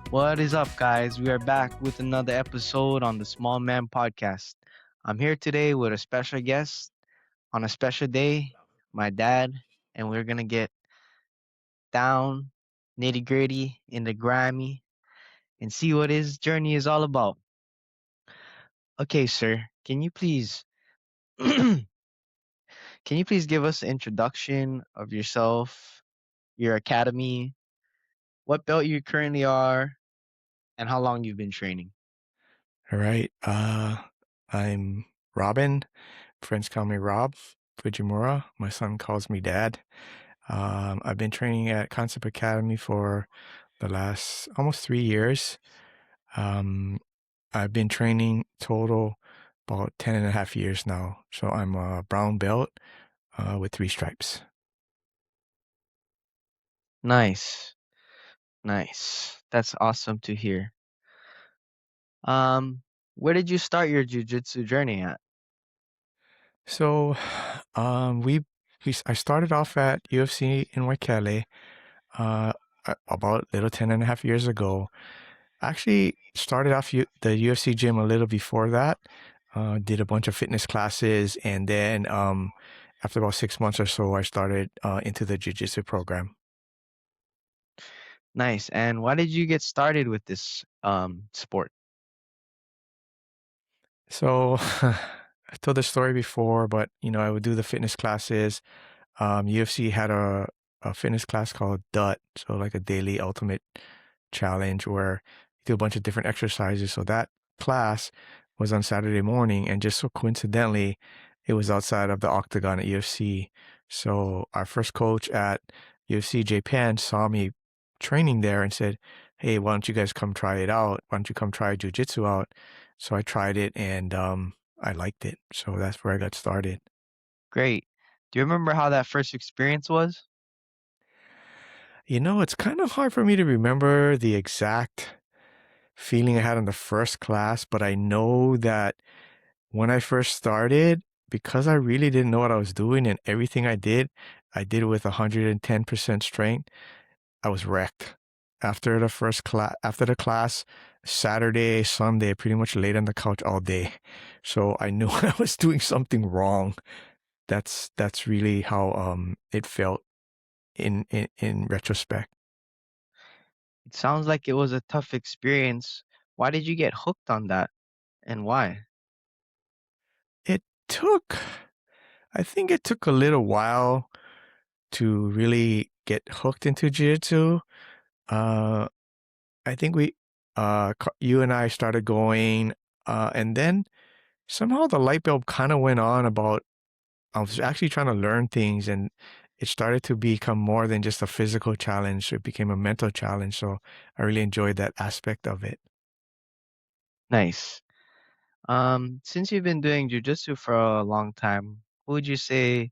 What is up, guys? We are back with another episode on the Small Man Podcast. I'm here today with a special guest on a special day, my dad, and we're gonna get down, nitty gritty, in the grimy, and see what his journey is all about. Okay, sir, can you please, can you please give us an introduction of yourself, your academy, what belt you currently are, and how long you've been training? All right. I'm Robin. Friends call me Rob Fujimura. My son calls me Dad. I've been training at Concept Academy for the last almost 3 years. Um, I've been training total about 10 and a half years now. So I'm a brown belt with 3 stripes. Nice, nice. That's awesome to hear. Um, where did you start your jujitsu journey at? So um, we, I started off at UFC in Waikele uh, about little 10 and a half years ago. Actually started off the UFC gym a little before that. Did a bunch of fitness classes, and then after about 6 months or so, I started into the jiu-jitsu program. Nice. And why did you get started with this sport? So I've told this story before, but I would do the fitness classes. UFC had a fitness class called DUT, so like a daily ultimate challenge where you do a bunch of different exercises. So that class was on Saturday morning, and just so coincidentally, it was outside of the octagon at UFC. So our first coach at UFC Japan saw me training there and said, "Hey, why don't you guys come try it out? Why don't you come try jujitsu out?" So I tried it, and I liked it. So that's where I got started. Great. Do you remember how that first experience was? It's kind of hard for me to remember the exact feeling I had in the first class, but I know that when I first started, because I really didn't know what I was doing and everything I did with 110% strength, I was wrecked. After the class, Saturday, Sunday, I pretty much laid on the couch all day. So I knew I was doing something wrong. That's really how it felt in retrospect. It sounds like it was a tough experience. Why did you get hooked on that and why? It took I think it took a little while to really get hooked into jiu-jitsu. Uh, I think you and I started going, and then somehow the light bulb kind of went on about I was actually trying to learn things, and it started to become more than just a physical challenge. It became a mental challenge. So I really enjoyed that aspect of it. Nice. Since you've been doing jujitsu for a long time, who would you say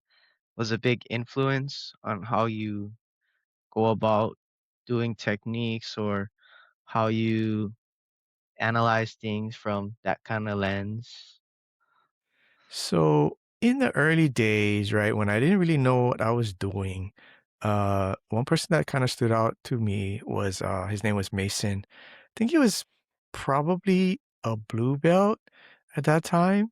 was a big influence on how you go about doing techniques or how you analyze things from that kind of lens? So in the early days, right, when I didn't really know what I was doing, one person that kind of stood out to me was his name was Mason. I think he was probably a blue belt at that time,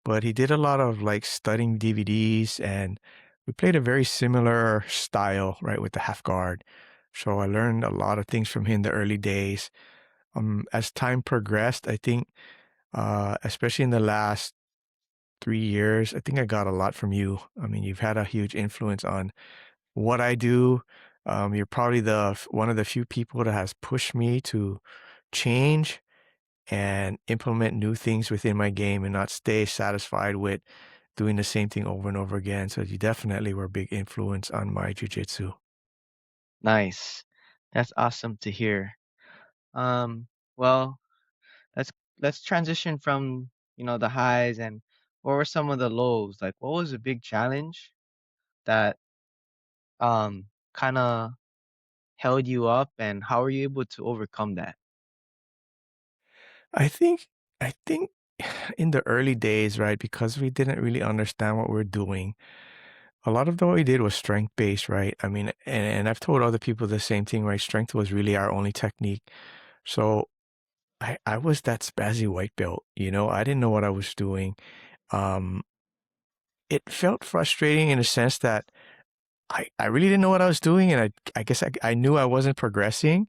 but he did a lot of like studying DVDs, and we played a very similar style, right, with the half guard. So I learned a lot of things from him in the early days. As time progressed, I think, especially in the last 3 years, I think I got a lot from you. I mean, you've had a huge influence on what I do. You're probably one of the few people that has pushed me to change and implement new things within my game and not stay satisfied with doing the same thing over and over again. So you definitely were a big influence on my jujitsu. Nice. That's awesome to hear. Um, well, let's let's transition from, the highs and what were some of the lows? Like what was a big challenge that kind of held you up and how were you able to overcome that? I think in the early days, right, because we didn't really understand what we're doing, a lot of what we did was strength based, right? I mean, and I've told other people the same thing, right? Strength was really our only technique. So I was that spazzy white belt, you know, I didn't know what I was doing. Um, it felt frustrating in a sense that I really didn't know what I was doing, and I guess I knew I wasn't progressing.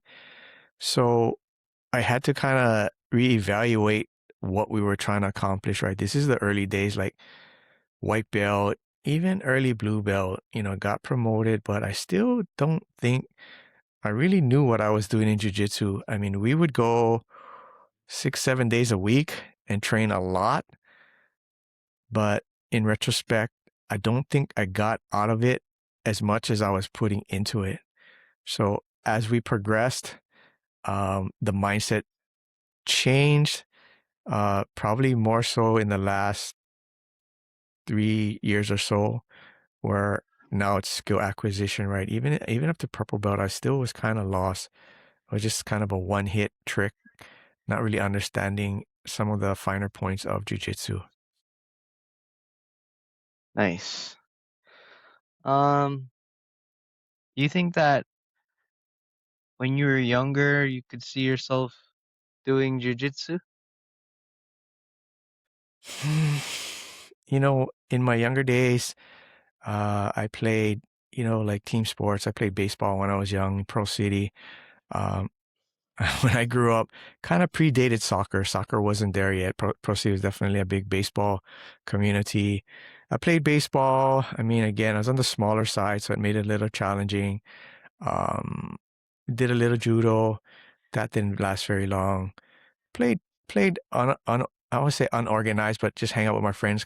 So I had to kind of reevaluate what we were trying to accomplish, right? This is the early days, like white belt, even early blue belt, you know, got promoted, but I still don't think I really knew what I was doing in jiu-jitsu. I mean, we would go 6, 7 days a week and train a lot, but in retrospect, I don't think I got out of it as much as I was putting into it. So as we progressed, the mindset changed, probably more so in the last 3 years or so, where now it's skill acquisition, right? Even up to purple belt, I still was kind of lost. It was just kind of a one hit trick, not really understanding some of the finer points of jujitsu. Nice. Um, you think that when you were younger, you could see yourself doing jujitsu? You know, in my younger days, I played, you know, like team sports. I played baseball when I was young, Pro City. Um, when I grew up, kind of predated soccer. Soccer wasn't there yet. Pro City was definitely a big baseball community. I played baseball. I mean, again, I was on the smaller side, so it made it a little challenging. Um, did a little judo. That didn't last very long. Played played I would say unorganized, but just hang out with my friends,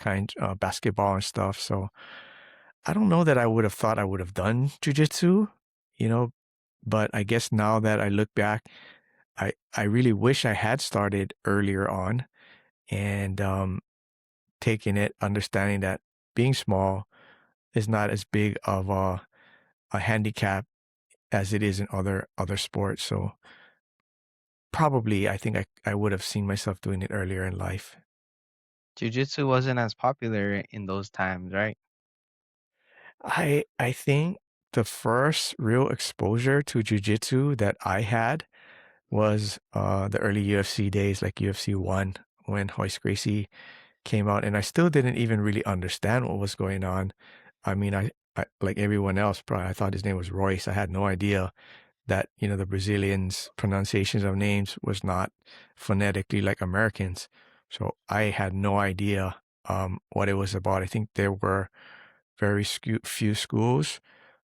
basketball and stuff. So I don't know that I would have thought I would have done jujitsu, you know, but I guess now that I look back, I really wish I had started earlier on and taking it, understanding that being small is not as big of a handicap as it is in other sports. So probably I think I would have seen myself doing it earlier in life. Jiu-jitsu wasn't as popular in those times, right? I think the first real exposure to jujitsu that I had was the early UFC days, like UFC 1, when Hoist Gracie came out, and I still didn't even really understand what was going on. I mean, I like everyone else, probably I thought his name was Royce. I had no idea that, you know, the Brazilians' pronunciations of names was not phonetically like Americans. So I had no idea what it was about. I think there were very few schools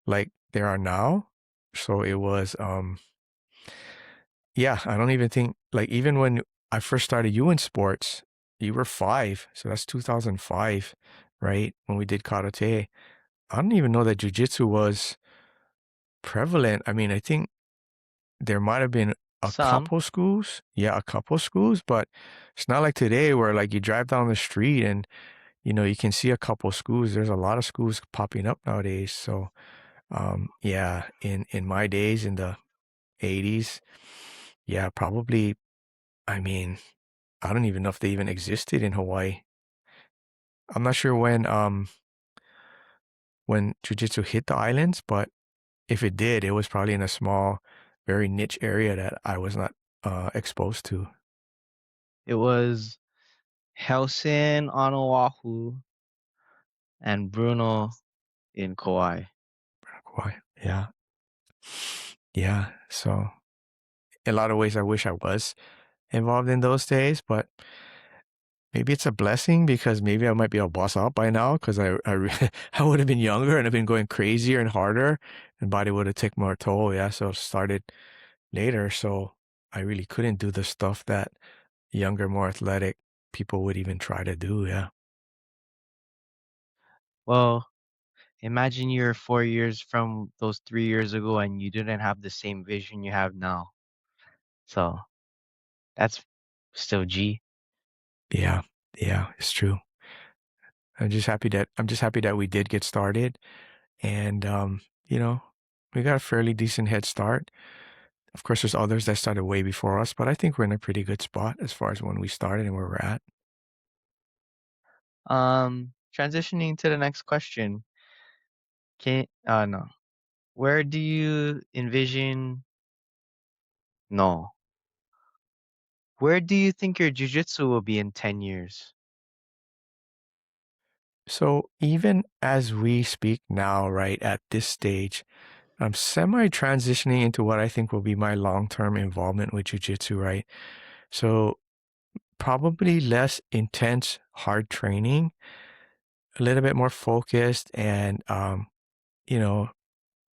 like there are now. So it was, yeah, I don't even think, like, even when I first started you in sports, you were 5. So that's 2005, right? When we did karate. I don't even know that jujitsu was prevalent. I mean, I think there might have been a Some. couple schools. Yeah, a couple schools, but it's not like today where like you drive down the street and you know you can see a couple schools. There's a lot of schools popping up nowadays. So yeah, in my days in the 80s, yeah, probably. I mean, I don't even know if they even existed in Hawaii. I'm not sure when jujitsu hit the islands, but if it did, it was probably in a small, very niche area that I was not exposed to. It was Helsin on Oahu and Bruno in Kauai. Why? Yeah, yeah. So in a lot of ways, I wish I was involved in those days, but maybe it's a blessing because maybe I might be a boss out by now because I would have been younger and have been going crazier and harder and body would have taken more toll. Yeah. So it started later. So I really couldn't do the stuff that younger, more athletic people would even try to do. Yeah. Well, imagine you're 4 years from those 3 years ago and you didn't have the same vision you have now. So that's still G. Yeah. Yeah. It's true. I'm just happy that we did get started and, you know, we got a fairly decent head start. Of course, there's others that started way before us, but I think we're in a pretty good spot as far as when we started and where we're at. Transitioning to the next question. No. Where do you envision? No. Where do you think your jiu-jitsu will be in 10 years? So even as we speak now, right, at this stage, I'm semi transitioning into what I think will be my long term involvement with jujitsu, right? So probably less intense, hard training, a little bit more focused, and you know,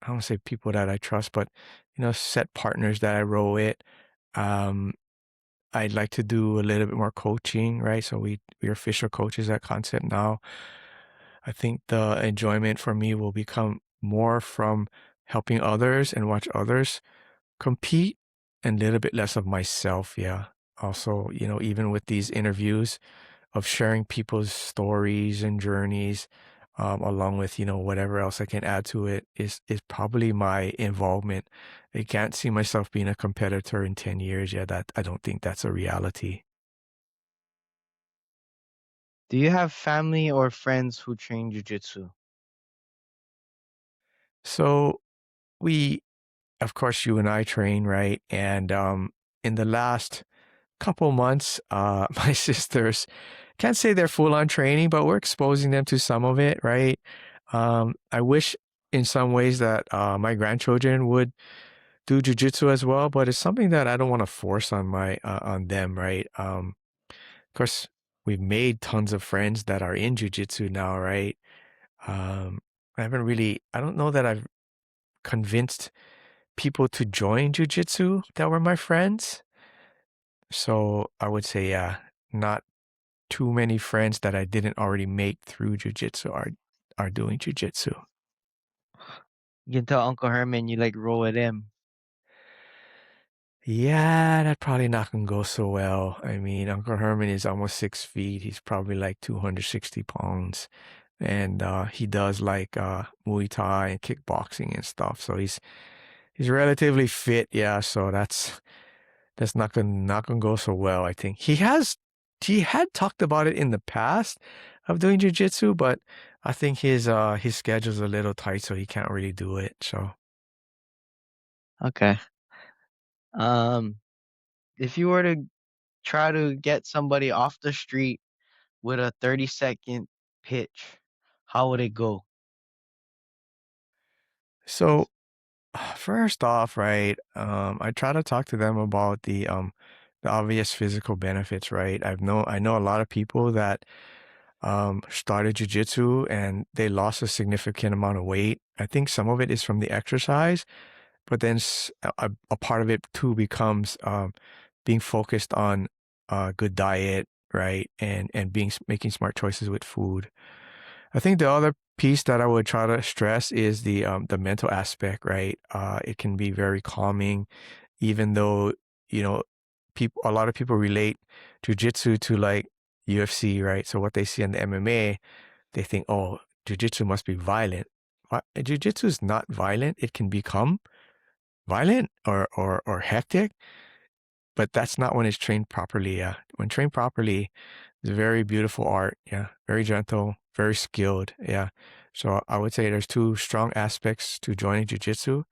I don't say people that I trust, but set partners that I row with. Um, I'd like to do a little bit more coaching, right? So we're official coaches at Concept now. I think the enjoyment for me will become more from helping others and watch others compete and a little bit less of myself. Yeah. Also, even with these interviews of sharing people's stories and journeys, along with, whatever else I can add to it is probably my involvement. I can't see myself being a competitor in 10 years. Yeah. That I don't think that's a reality. Do you have family or friends who train jiu-jitsu? So we, of course, you and I train, right? And in the last couple months, my sisters can't say they're full on training, but we're exposing them to some of it, right? I wish in some ways that my grandchildren would do jujitsu as well, but it's something that I don't want to force on my on them, right? Of course, we've made tons of friends that are in jujitsu now, right? Um, I haven't really, I don't know that I've convinced people to join jujitsu that were my friends. So I would say, yeah, not too many friends that I didn't already make through jujitsu are doing jujitsu. You can tell Uncle Herman you like roll with him. Yeah, that probably not gonna go so well. I mean, Uncle Herman is almost 6 feet. He's probably like 260 pounds. And he does like Muay Thai and kickboxing and stuff. So he's relatively fit, yeah. So that's not gonna go so well, I think. He had talked about it in the past of doing jujitsu, but I think his schedule's a little tight, so he can't really do it. So Okay. Um, if you were to try to get somebody off the street with a 30-second pitch, how would it go? so first off, right, I try to talk to them about the obvious physical benefits, right? I know a lot of people that started jujitsu and they lost a significant amount of weight. I think some of it is from the exercise, but then a part of it too becomes being focused on good diet, right, and making smart choices with food. I think the other piece that I would try to stress is the mental aspect, right? It can be very calming, even though you know people a lot of people relate jujitsu to like UFC, right? So what they see in the MMA, they think, oh, jujitsu must be violent. Jujitsu is not violent. It can become violent or hectic, but that's not when it's trained properly. Yeah, when trained properly, it's a very beautiful art. Yeah, very gentle, very skilled. Yeah, so I would say there's two strong aspects to joining jujitsu: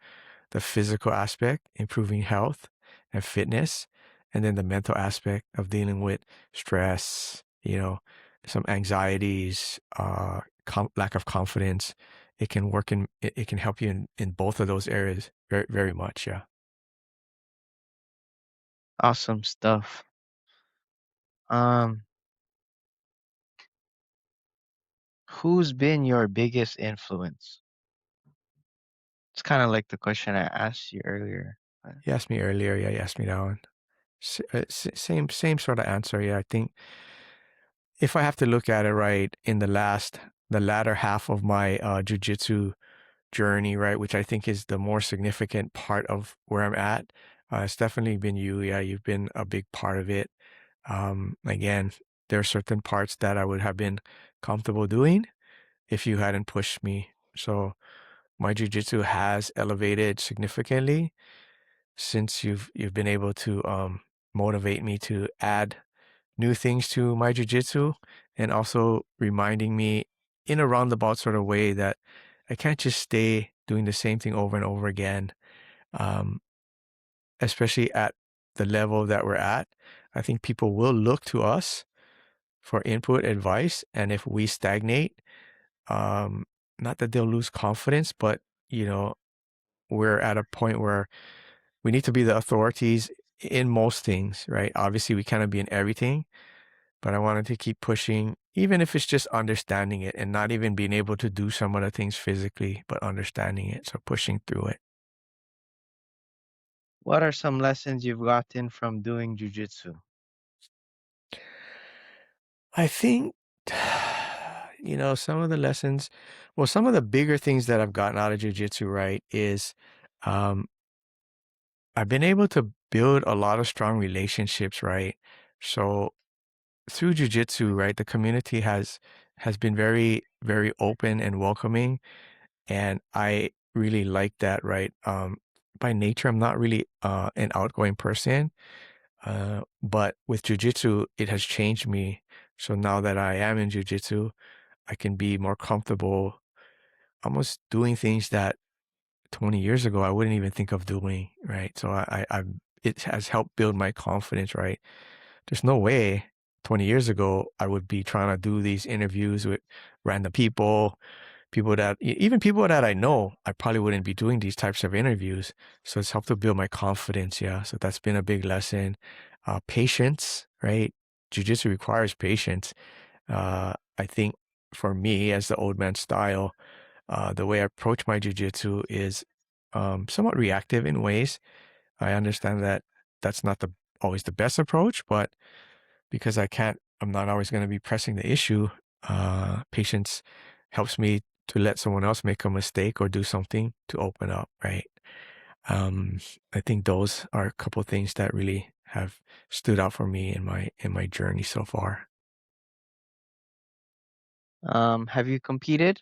the physical aspect, improving health and fitness, and then the mental aspect of dealing with stress. Some anxieties, lack of confidence. It can work it can help you in both of those areas very, very much. Yeah. Awesome stuff. Um, who's been your biggest influence? It's kind of like the question I asked you earlier. You asked me earlier. Yeah, you asked me that one. Same sort of answer. Yeah, I think if I have to look at it right in the latter half of my jujitsu journey, right, which I think is the more significant part of where I'm at, it's definitely been you. Yeah, you've been a big part of it. Again, there are certain parts that I would have been comfortable doing if you hadn't pushed me. So my jujitsu has elevated significantly since you've been able to motivate me to add new things to my jujitsu and also reminding me in a roundabout sort of way that I can't just stay doing the same thing over and over again. Um, Especially at the level that we're at. I think people will look to us for input, advice, and if we stagnate, um, not that they'll lose confidence, but you know, we're at a point where we need to be the authorities in most things, right? Obviously, we cannot be in everything, but I wanted to keep pushing, even if it's just understanding it and not even being able to do some of the things physically, but understanding it. So pushing through it. What are some lessons you've gotten from doing jujitsu? I think, some of the lessons, well, some of the bigger things that I've gotten out of jujitsu, right, is um, I've been able to build a lot of strong relationships, right? So through jujitsu, right, the community has been very, very open and welcoming, and I really like that, right? By nature, I'm not really an outgoing person, but with jujitsu, it has changed me. So now that I am in jujitsu, I can be more comfortable almost doing things that 20 years ago I wouldn't even think of doing, right? So it has helped build my confidence, right? There's no way 20 years ago I would be trying to do these interviews with random people, even people that I know, I probably wouldn't be doing these types of interviews. So it's helped to build my confidence. Yeah. So that's been a big lesson. Patience, right? Jiu-jitsu requires patience. I think for me, as the old man style, the way I approach my jujitsu is somewhat reactive in ways. I understand that that's not always the best approach, but because I'm not always going to be pressing the issue. Patience helps me to let someone else make a mistake or do something to open up, right? Um, I think those are a couple of things that really have stood out for me in my journey so far. Have you competed?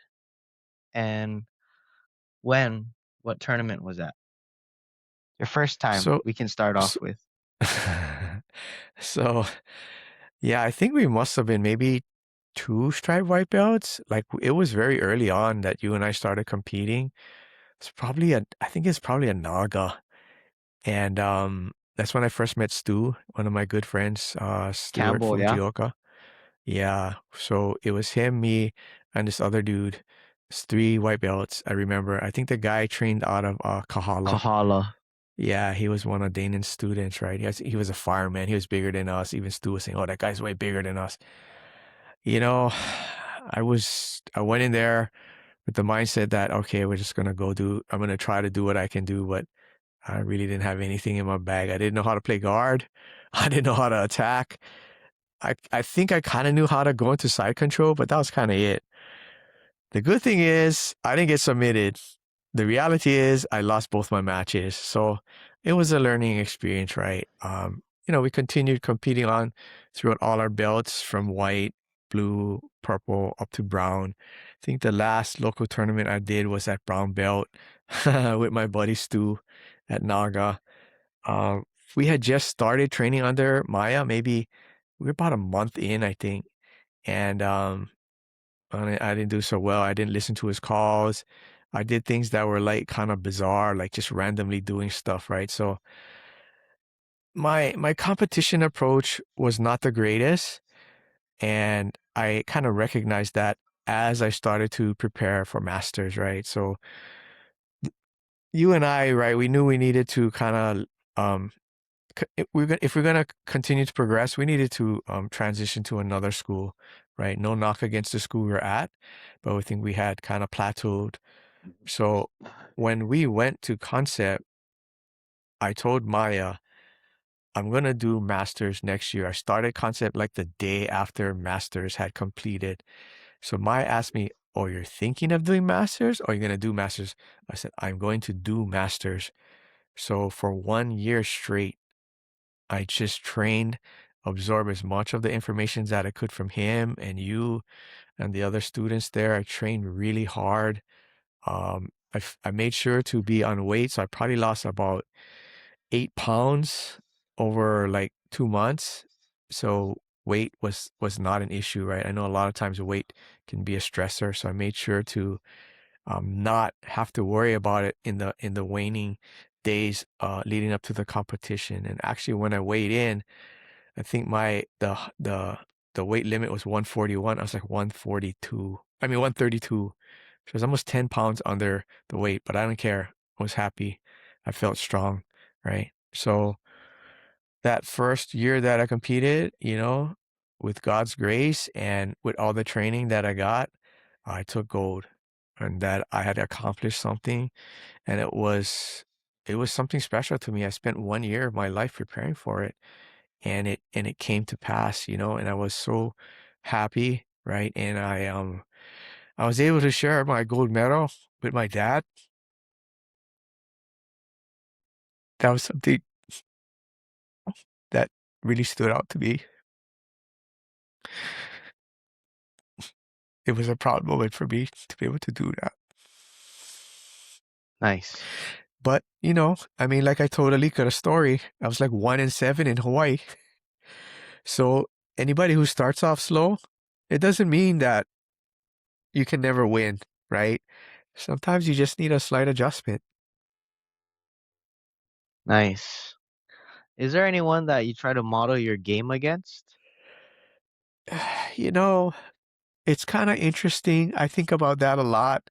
And when? What tournament was that? Your first time So, we can start so, off with. so yeah, I think we must have been maybe two stripe white belts. Like it was very early on that you and I started competing. I think it's probably a Naga. And that's when I first met Stu, one of my good friends, Stuart Campbell, yeah? Fujioka. Yeah. So it was him, me, and this other dude. It's three white belts. I remember. I think the guy trained out of Kahala. Kahala. Yeah, he was one of Danon's students, right? He was a fireman. He was bigger than us. Even Stu was saying, "Oh, that guy's way bigger than us." You know, I went in there with the mindset that okay, we're just gonna I'm gonna try to do what I can do, but I really didn't have anything in my bag. I didn't know how to play guard. I didn't know how to attack. I think I kind of knew how to go into side control, but that was kind of it. The good thing is I didn't get submitted. The reality is I lost both my matches. So it was a learning experience, right? We continued competing on throughout all our belts from white, blue, purple up to brown. I think the last local tournament I did was at brown belt with my buddy Stu at Naga. Um, we had just started training under Maya. Maybe we were about a month in, I think. And I didn't do so well. I didn't listen to his calls. I did things that were like kind of bizarre, like just randomly doing stuff, right? So my competition approach was not the greatest, and I kind of recognized that as I started to prepare for masters, right? So you and I, right, we knew we needed to kind of if we're gonna continue to progress, we needed to transition to another school, right? No knock against the school we're at, but we think we had kind of plateaued. So when we went to concept, I told Maya, I'm gonna do masters next year. I started concept like the day after masters had completed. So Maya asked me, "Oh, you're thinking of doing masters, or you're gonna do masters?" I said, "I'm going to do masters." So for 1 year straight, I just trained, absorbed as much of the information that I could from him and you and the other students there. I trained really hard. I made sure to be on weight, so I probably lost about 8 pounds over like 2 months. So weight was not an issue, right? I know a lot of times weight can be a stressor, so I made sure to not have to worry about it in the waning days leading up to the competition. And actually, when I weighed in, I think the weight limit was 141. I was like 142. I mean 132. So it was almost 10 pounds under the weight, but I don't care. I was happy. I felt strong, right? So that first year that I competed, with God's grace and with all the training that I got, I took gold and that I had accomplished something and it was something special to me. I spent 1 year of my life preparing for it and it came to pass, and I was so happy, right? And I was able to share my gold medal with my dad. That was something that really stood out to me. It was a proud moment for me to be able to do that. Nice. But, I mean, like I told Alika the story, I was like 1-7 in Hawaii. So anybody who starts off slow, it doesn't mean that you can never win, right? Sometimes you just need a slight adjustment. Nice. Is there anyone that you try to model your game against? You know, it's kind of interesting. I think about that a lot.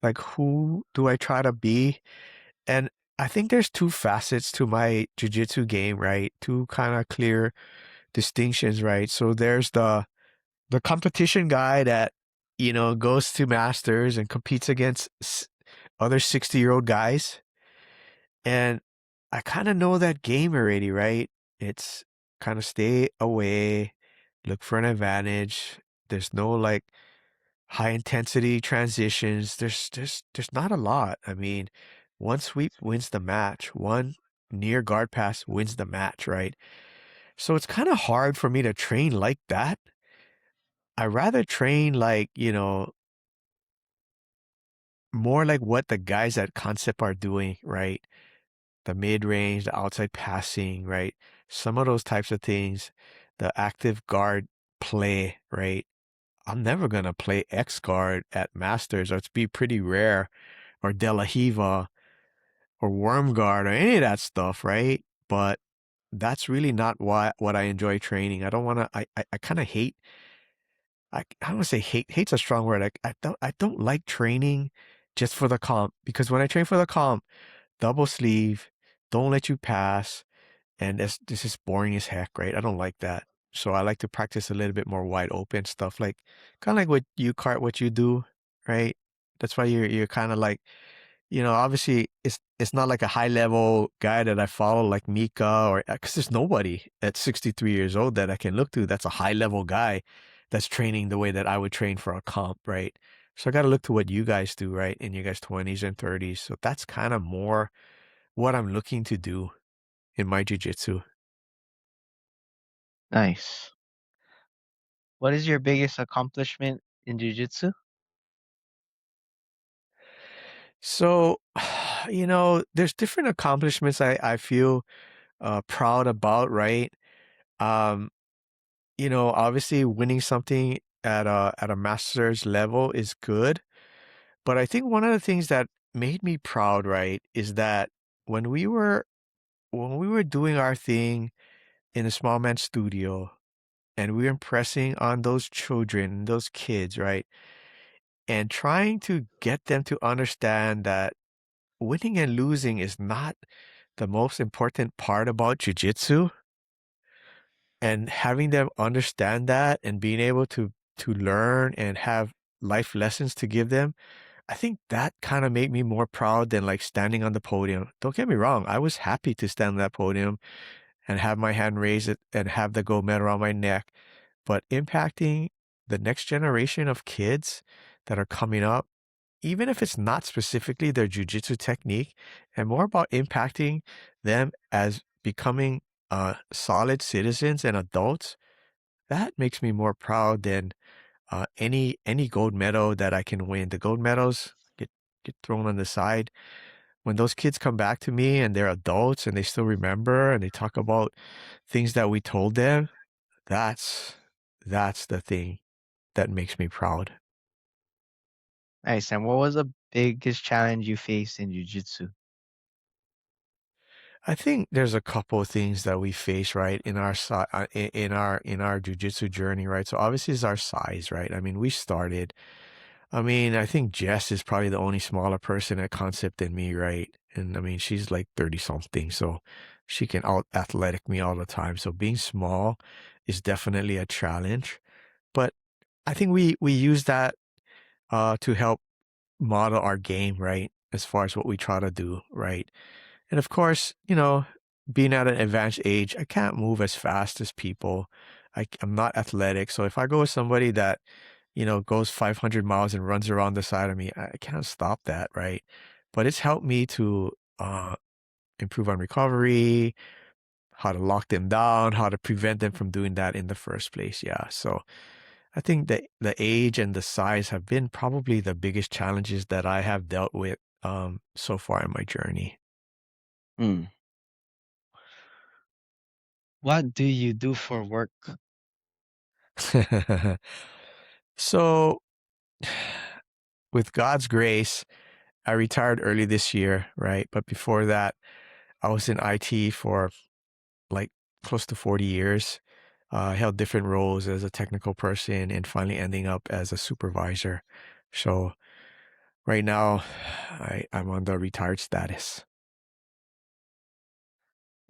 Like, who do I try to be? And I think there's two facets to my jiu-jitsu game, right? Two kind of clear distinctions, right? So there's the competition guy that, goes to masters and competes against other 60-year-old guys. And I kind of know that game already, right? It's kind of stay away, look for an advantage. There's no like high intensity transitions. There's not a lot. I mean, one sweep wins the match. One near guard pass wins the match, right? So it's kind of hard for me to train like that. I rather train like, more like what the guys at Concept are doing, right? The mid range, the outside passing, right? Some of those types of things, the active guard play, right? I'm never gonna play X guard at Masters, or it's be pretty rare, or De La Hiva, or Worm guard, or any of that stuff, right? But that's really not what I enjoy training. I don't want to. I kind of hate. I don't want to say hate. Hate's a strong word. I don't like training just for the comp because when I train for the comp, double sleeve, don't let you pass, and this is boring as heck, right? I don't like that. So I like to practice a little bit more wide open stuff, like kind of like what you do, right? That's why you're kind of like, obviously it's not like a high level guy that I follow like Mika or because there's nobody at 63 years old that I can look to that's a high level guy that's training the way that I would train for a comp, right? So I got to look to what you guys do, right? In your guys' 20s and 30s. So that's kind of more what I'm looking to do in my jiu-jitsu. Nice. What is your biggest accomplishment in jiu-jitsu? So, there's different accomplishments I feel proud about, right? Um, obviously winning something at a master's level is good, but I think one of the things that made me proud, right, is that when we were when we were doing our thing in the small man studio and we were impressing on those children, those kids, right? And trying to get them to understand that winning and losing is not the most important part about jujitsu, and having them understand that and being able to learn and have life lessons to give them, I think that kind of made me more proud than like standing on the podium. Don't get me wrong, I was happy to stand on that podium and have my hand raised and have the gold medal around my neck, but impacting the next generation of kids that are coming up, even if it's not specifically their jujitsu technique, and more about impacting them as becoming solid citizens and adults, that makes me more proud than any gold medal that I can win. The gold medals get thrown on the side. When those kids come back to me and they're adults and they still remember and they talk about things that we told them, that's that's the thing that makes me proud. Nice. And what was the biggest challenge you faced in jiu-jitsu? I think there's a couple of things that we face, right, in our in our jujitsu journey, right? So obviously it's our size, right? I mean, we started. I mean, I think Jess is probably the only smaller person at Concept than me, right? And I mean, she's like 30 something, so she can out athletic me all the time. So being small is definitely a challenge. But I think we use that to help model our game, right? As far as what we try to do, right? And of course, being at an advanced age, I can't move as fast as people. I'm not athletic. So if I go with somebody that, goes 500 miles and runs around the side of me, I can't stop that, right? But it's helped me to improve on recovery, how to lock them down, how to prevent them from doing that in the first place. Yeah. So I think that the age and the size have been probably the biggest challenges that I have dealt with so far in my journey. Hmm. What do you do for work? So, with God's grace, I retired early this year, right? But before that, I was in IT for like close to 40 years. I held different roles as a technical person and finally ending up as a supervisor. So right now, I'm on the retired status.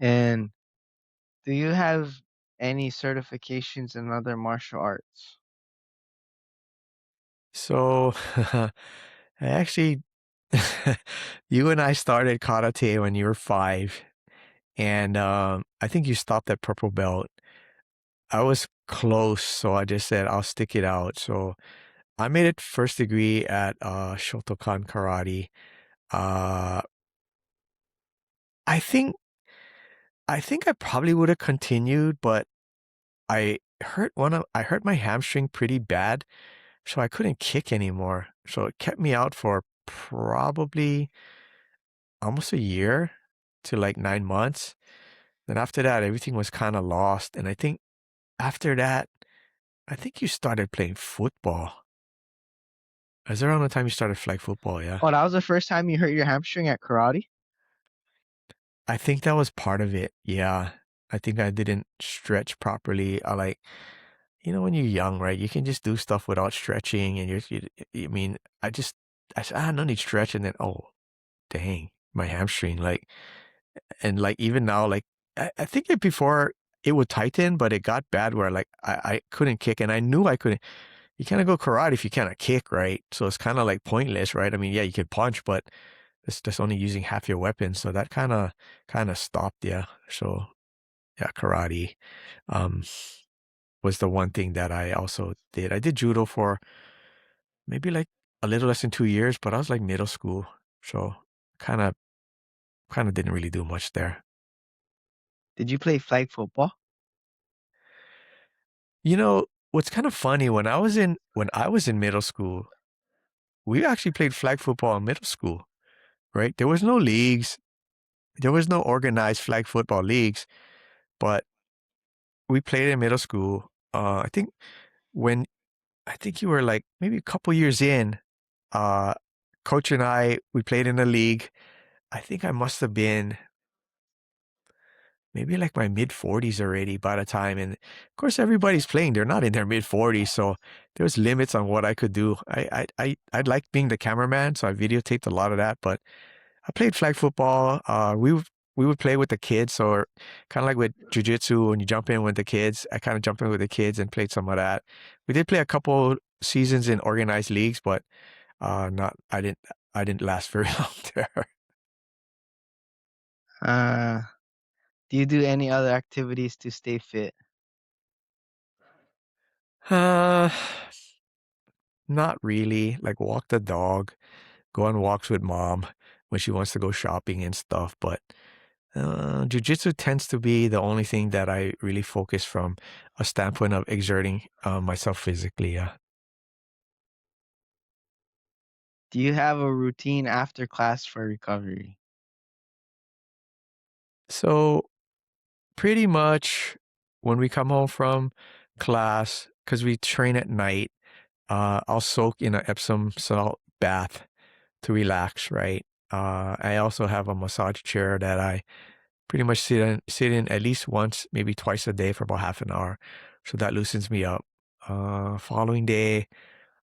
And do you have any certifications in other martial arts? So I actually, you and I started karate when you were 5, and I think you stopped at purple belt. I was close, so I just said I'll stick it out. So I made it first degree at Shotokan Karate. Uh, I think I probably would have continued, but I hurt my hamstring pretty bad, so I couldn't kick anymore. So it kept me out for probably almost a year to like 9 months. Then after that, everything was kind of lost. And I think after that, I think you started playing football. Is around the time you started flag football, yeah? Oh, that was the first time you hurt your hamstring at karate? I think that was part of it. Yeah. I think I didn't stretch properly. When you're young, right? You can just do stuff without stretching. And I mean, I said, no need stretch. And then, oh, dang, my hamstring. And like even now, like I think that before it would tighten, but it got bad where like I couldn't kick and I knew I couldn't. You can't go karate if you cannot kick, right? So it's kind of like pointless, right? I mean, yeah, you can punch, but it's just only using half your weapon. So that kind of stopped, yeah. So yeah, karate um was the one thing that I also did. I did judo for maybe like a little less than 2 years, but I was like middle school. So kind of didn't really do much there. Did you play flag football? What's kind of funny when I was in middle school, we actually played flag football in middle school, right? There was no leagues, there was no organized flag football leagues, but we played in middle school. When I think you were like maybe a couple years in, uh, coach and we played in a league. I think I must have been maybe like my mid 40s already by the time. And of course, everybody's playing. They're not in their mid 40s. So there was limits on what I could do. I liked being the cameraman. So I videotaped a lot of that, but I played flag football. We would play with the kids. So kind of like with jiu-jitsu, when you jump in with the kids, I kind of jumped in with the kids and played some of that. We did play a couple seasons in organized leagues, but not, I didn't last very long there. Uh, do you do any other activities to stay fit? Uh, Not really. Like walk the dog, go on walks with mom when she wants to go shopping and stuff. But jujitsu tends to be the only thing that I really focus from a standpoint of exerting myself physically. Yeah. Do you have a routine after class for recovery? So pretty much when we come home from class, because we train at night, I'll soak in an Epsom salt bath to relax. Right. I also have a massage chair that I pretty much sit in at least once, maybe twice a day for about half an hour. So that loosens me up. Following day,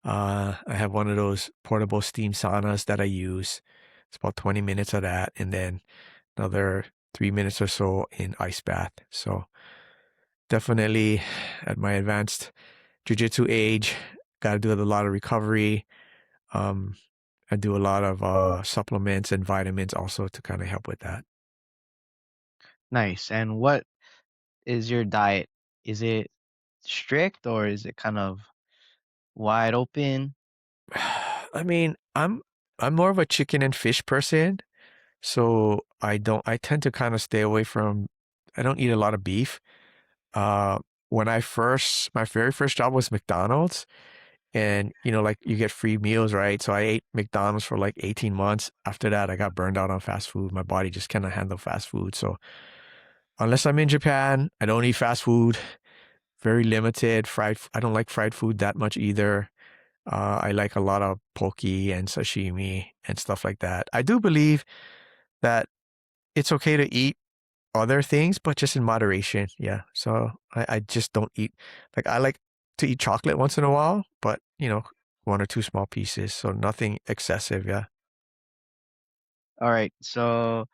I have one of those portable steam saunas that I use. It's about 20 minutes of that, and then another 3 minutes or so in ice bath. So definitely at my advanced jiu-jitsu age, got to do a lot of recovery. Um, I do a lot of supplements and vitamins also to kind of help with that. Nice. And what is your diet? Is it strict or is it kind of wide open? I mean, I'm more of a chicken and fish person, so I tend to kind of stay away from I don't eat a lot of beef. Uh when my very first job was McDonald's, and like you get free meals, right? So I ate McDonald's for like 18 months. After that, I got burned out on fast food. My body just cannot handle fast food. So unless I'm in Japan, I don't eat fast food. Very limited. I don't like fried food that much either. I like a lot of poke and sashimi and stuff like that. I do believe that it's okay to eat other things, but just in moderation. Yeah. So I just don't eat, like, I like to eat chocolate once in a while, but, one or two small pieces. So nothing excessive. Yeah. All right. So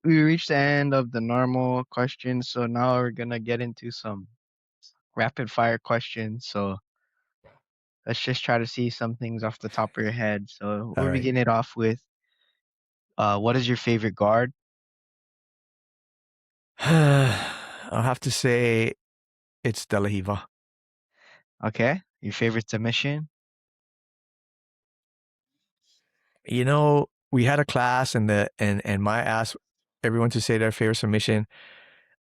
we reached the end of the normal questions. So now we're going to get into some rapid fire questions. So let's just try to see some things off the top of your head. So All we'll right. begin it off with what is your favorite guard? I'll have to say it's De La Hiva. Okay. Your favorite submission? We had a class and my asked everyone to say their favorite submission.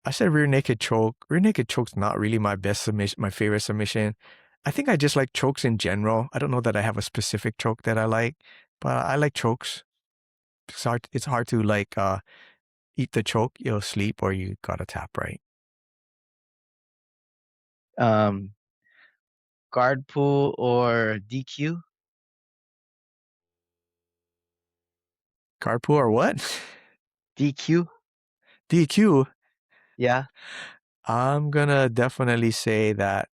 I said rear naked choke. Rear naked choke's not really my best submission, my favorite submission. I think I just like chokes in general. I don't know that I have a specific choke that I like, but I like chokes. It's hard to like eat the choke, you'll sleep or you gotta tap right. Um, guard pull or DQ? Carpool or what? DQ? DQ. Yeah. I'm gonna definitely say that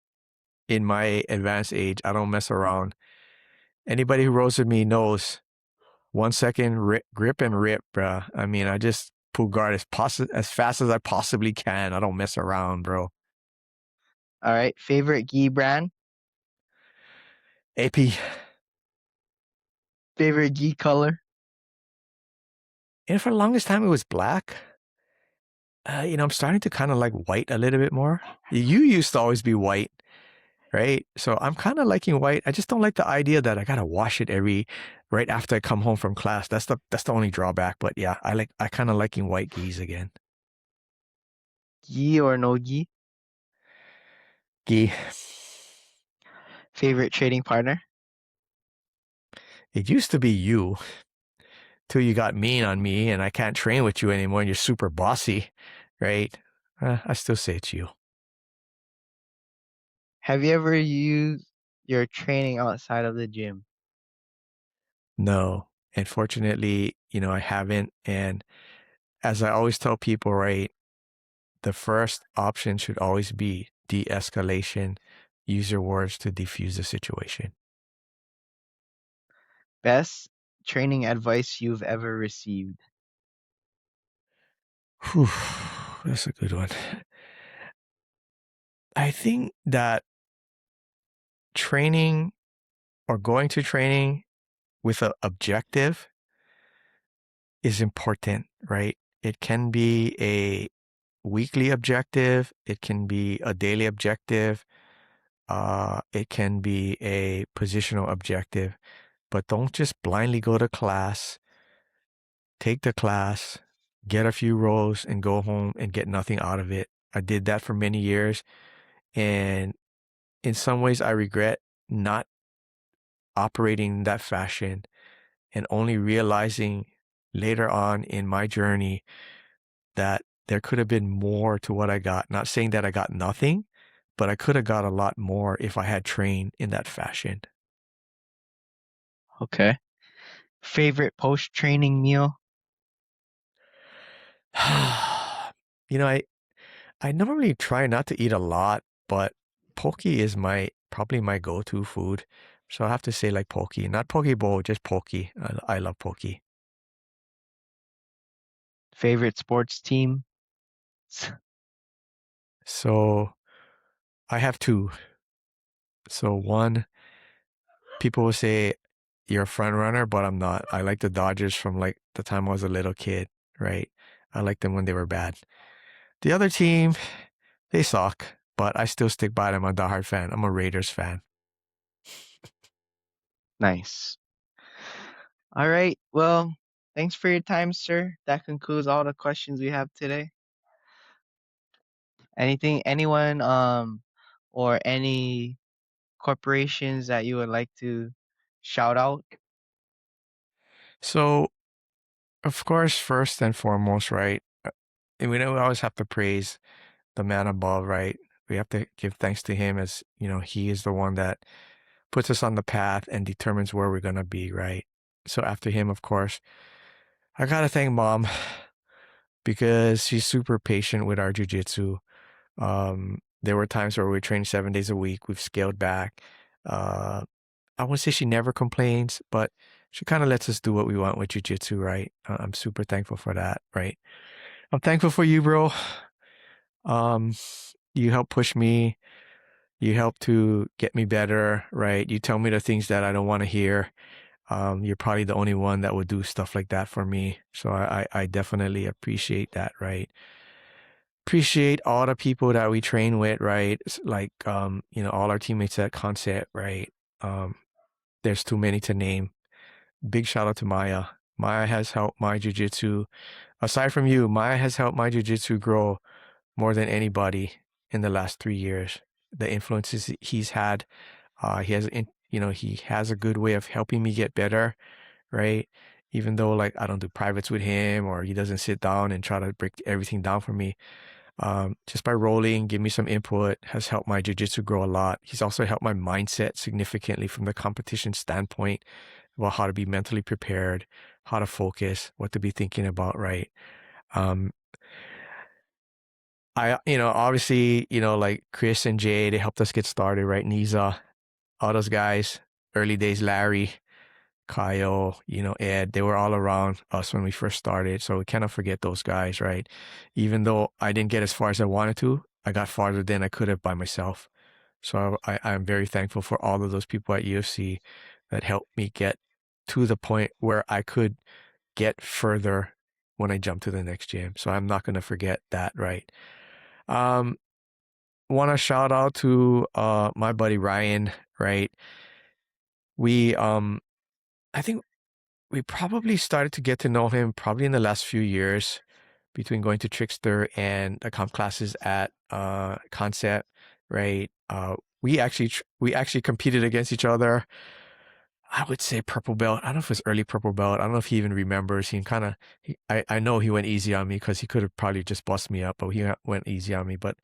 in my advanced age, I don't mess around. Anybody who rolls with me knows 1 second grip and rip, bruh. I mean, I just pull guard as fast as I possibly can. I don't mess around, bro. All right. Favorite gi brand? AP. Favorite gi color? And for the longest time, it was black. I'm starting to kind of like white a little bit more. You used to always be white, right? So I'm kind of liking white. I just don't like the idea that I gotta wash it right after I come home from class. That's the only drawback. But yeah, I kind of liking white geese again. Gi or no gi? Gee, Favorite trading partner? it used to be you till you got mean on me and I can't train with you anymore and you're super bossy, right? I still say it's you. Have you ever used your training outside of the gym? No, unfortunately, I haven't. And as I always tell people, right, the first option should always be de-escalation. Use your words to defuse the situation. Best training advice you've ever received? Whew, that's a good one. I think that training or going to training with an objective is important, right? It can be a weekly objective, it can be a daily objective, it can be a positional objective, but don't just blindly go to class, take the class, get a few rows, and go home and get nothing out of it. I did that for many years, and in some ways, I regret not operating in that fashion and only realizing later on in my journey that there could have been more to what I got. Not saying that I got nothing, but I could have got a lot more if I had trained in that fashion. Okay. Favorite post training meal? I normally try not to eat a lot, but poke is probably my go-to food. So I have to say like poke, not poke bowl, just poke. I love poke. Favorite sports team? So I have two. So one, people will say you're a front runner, but I'm not. I like the Dodgers from like the time I was a little kid, right? I liked them when they were bad. The other team, they suck, but I still stick by them. I'm a diehard fan. I'm a Raiders fan. Nice. All right. Well, thanks for your time, sir. That concludes all the questions we have today. Anyone, or any corporations that you would like to shout out? So, of course, first and foremost, right? And we always have to praise the man above, right? We have to give thanks to him as, he is the one that puts us on the path and determines where we're going to be, right? So after him, of course, I got to thank mom because she's super patient with our jujitsu. There were times where we trained 7 days a week. We've scaled back. Uh, I won't say she never complains, but she kind of lets us do what we want with jujitsu, right? I'm super thankful for that, right? I'm thankful for you, bro. Um, you help push me. You help to get me better, right? You tell me the things that I don't want to hear. You're probably the only one that would do stuff like that for me. So I definitely appreciate that, right? Appreciate all the people that we train with, right? Like, all our teammates at Concept, right? Um, there's too many to name. Big shout out to Maya. Maya has helped my jujitsu. Aside from you, Maya has helped my jujitsu grow more than anybody in the last 3 years. The influences he's had, he has a good way of helping me get better, right? Even though like I don't do privates with him or he doesn't sit down and try to break everything down for me. Just by rolling, give me some input has helped my jujitsu grow a lot. He's also helped my mindset significantly from the competition standpoint about how to be mentally prepared, how to focus, what to be thinking about, right? Um, obviously, like Chris and Jay, they helped us get started, right? Niza, all those guys, early days, Larry, Kyle, Ed, they were all around us when we first started. So we cannot forget those guys, right? Even though I didn't get as far as I wanted to, I got farther than I could have by myself. So I'm very thankful for all of those people at UFC that helped me get to the point where I could get further when I jump to the next gym. So I'm not going to forget that, right? Um, Want to shout out to my buddy Ryan, right? We I think we probably started to get to know him probably in the last few years between going to Trickster and the comp classes at Concept, right? We actually competed against each other. I would say purple belt. I don't know if it's early purple belt. I don't know if he even remembers. I know he went easy on me because he could have probably just bust me up, but he went easy on me. But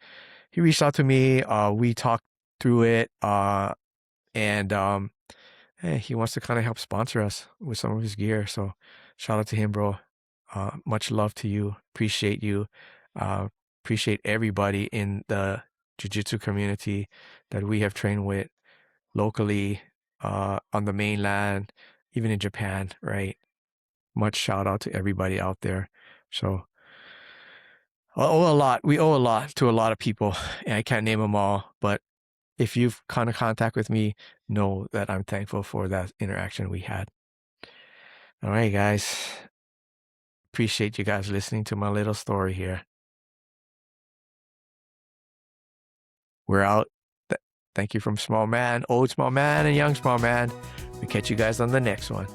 he reached out to me. We talked through it. And hey, he wants to kind of help sponsor us with some of his gear. So shout out to him, bro. Much love to you. Appreciate you. Uh, Appreciate everybody in the jiu-jitsu community that we have trained with locally, on the mainland, even in Japan, right? Much shout out to everybody out there. So I owe a lot. We owe a lot to a lot of people, and I can't name them all, but if you've come in contact with me, know that I'm thankful for that interaction we had. All right, guys. Appreciate you guys listening to my little story here. We're out. Thank you from Small Man, Old Small Man, and Young Small Man. We catch you guys on the next one.